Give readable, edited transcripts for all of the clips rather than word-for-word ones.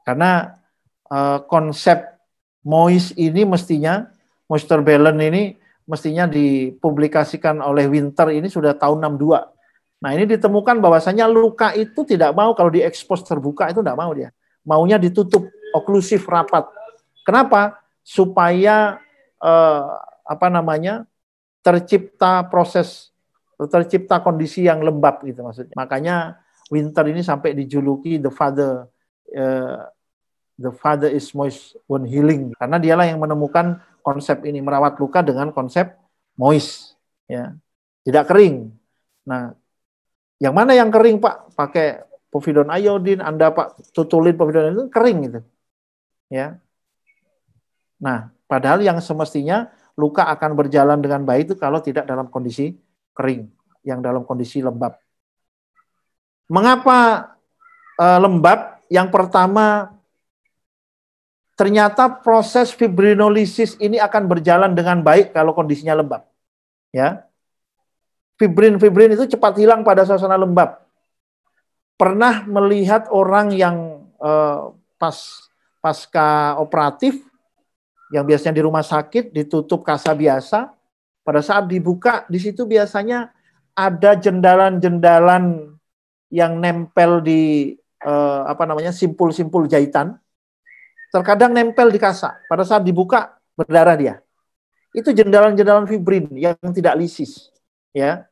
Karena konsep moist ini mestinya, moisture balance ini mestinya dipublikasikan oleh Winter ini sudah tahun 62. Nah ini ditemukan bahwasanya luka itu tidak mau kalau diekspos terbuka itu tidak mau dia. Maunya ditutup, oklusif, rapat. Kenapa? Supaya tercipta kondisi yang lembab gitu maksudnya. Makanya Winter ini sampai dijuluki the father is moist when healing, karena dialah yang menemukan konsep ini, merawat luka dengan konsep moist, ya, tidak kering. Nah, yang mana yang kering Pak? Pakai povidone iodine, Anda Pak tutulin povidone itu kering gitu, ya. Nah, padahal yang semestinya luka akan berjalan dengan baik itu kalau tidak dalam kondisi kering, yang dalam kondisi lembab. Mengapa lembab? Yang pertama, ternyata proses fibrinolisis ini akan berjalan dengan baik kalau kondisinya lembab. Ya. Fibrin itu cepat hilang pada suasana lembab. Pernah melihat orang yang pasca operatif, yang biasanya di rumah sakit ditutup kasa biasa, pada saat dibuka di situ biasanya ada jendalan-jendalan yang nempel di simpul-simpul jahitan. Terkadang nempel di kasa, pada saat dibuka berdarah dia. Itu jendalan-jendalan fibrin yang tidak lisis, ya.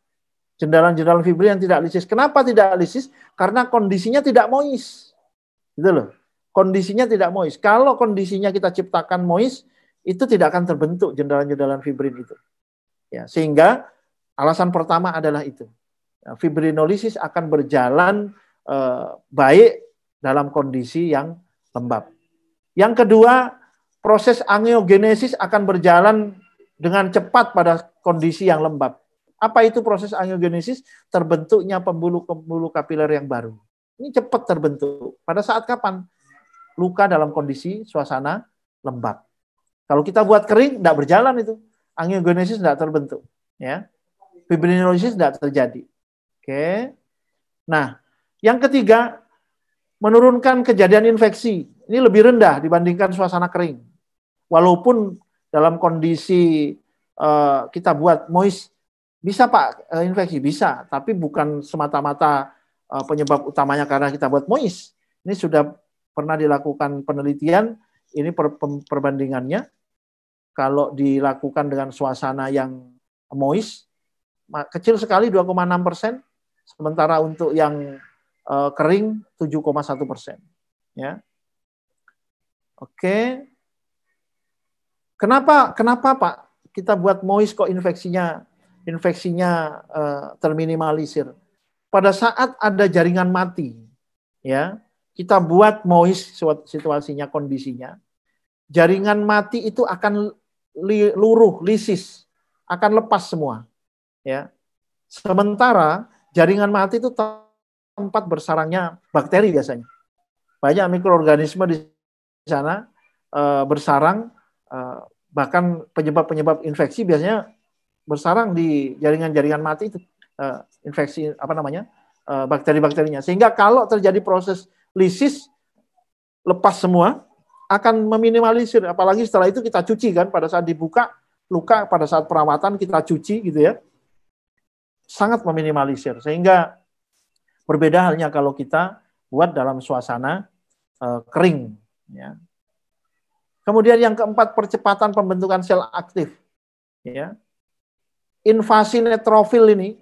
Jendalan-jendalan fibrin yang tidak lisis. Kenapa tidak lisis? Karena kondisinya tidak moist. Gitu loh. Kondisinya tidak moist. Kalau kondisinya kita ciptakan moist, itu tidak akan terbentuk jendalan-jendalan fibrin itu. Ya, sehingga alasan pertama adalah itu. Ya, fibrinolisis akan berjalan baik dalam kondisi yang lembab. Yang kedua, proses angiogenesis akan berjalan dengan cepat pada kondisi yang lembab. Apa itu proses angiogenesis? Terbentuknya pembuluh-pembuluh kapiler yang baru. Ini cepat terbentuk. Pada saat kapan? Luka dalam kondisi suasana lembab. Kalau kita buat kering, tidak berjalan itu. Angiogenesis tidak terbentuk. Ya. Fibrinolisis tidak terjadi. Oke. Nah, yang ketiga, menurunkan kejadian infeksi. Ini lebih rendah dibandingkan suasana kering. Walaupun dalam kondisi kita buat moist, bisa Pak infeksi? Bisa, tapi bukan semata-mata penyebab utamanya karena kita buat moist. Ini sudah pernah dilakukan penelitian, ini perbandingannya. Kalau dilakukan dengan suasana yang moist, kecil sekali 2,6%, sementara untuk yang kering 7,1%. Ya. Oke. Kenapa Pak kita buat moist kok infeksinya terminimalisir? Pada saat ada jaringan mati, ya, kita buat moist situasinya, kondisinya, jaringan mati itu akan luruh, lisis, akan lepas semua, ya. Sementara jaringan mati itu tempat bersarangnya bakteri biasanya. Banyak mikroorganisme di sana bersarang, bahkan penyebab-penyebab infeksi biasanya bersarang di jaringan-jaringan mati itu, infeksi bakteri-bakterinya. Sehingga kalau terjadi proses lisis, lepas semua, akan meminimalisir. Apalagi setelah itu kita cuci kan, pada saat dibuka luka, pada saat perawatan kita cuci gitu ya, sangat meminimalisir. Sehingga berbeda halnya kalau kita buat dalam suasana kering. Ya. Kemudian yang keempat, percepatan pembentukan sel aktif. Ya. Invasi neutrofil ini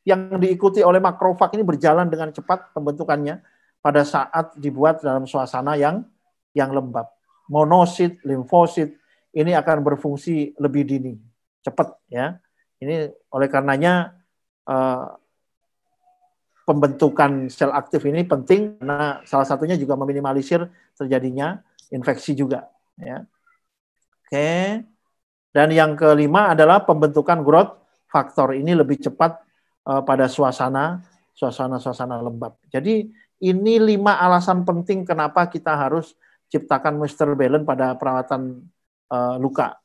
yang diikuti oleh makrofag ini berjalan dengan cepat pembentukannya pada saat dibuat dalam suasana yang lembab. Monosit, limfosit ini akan berfungsi lebih dini, cepat ya. Ini oleh karenanya pembentukan sel aktif ini penting karena salah satunya juga meminimalisir terjadinya infeksi juga ya. Oke. Dan yang kelima adalah pembentukan growth faktor. Ini lebih cepat pada suasana lembab. Jadi ini 5 alasan penting kenapa kita harus ciptakan master balance pada perawatan luka.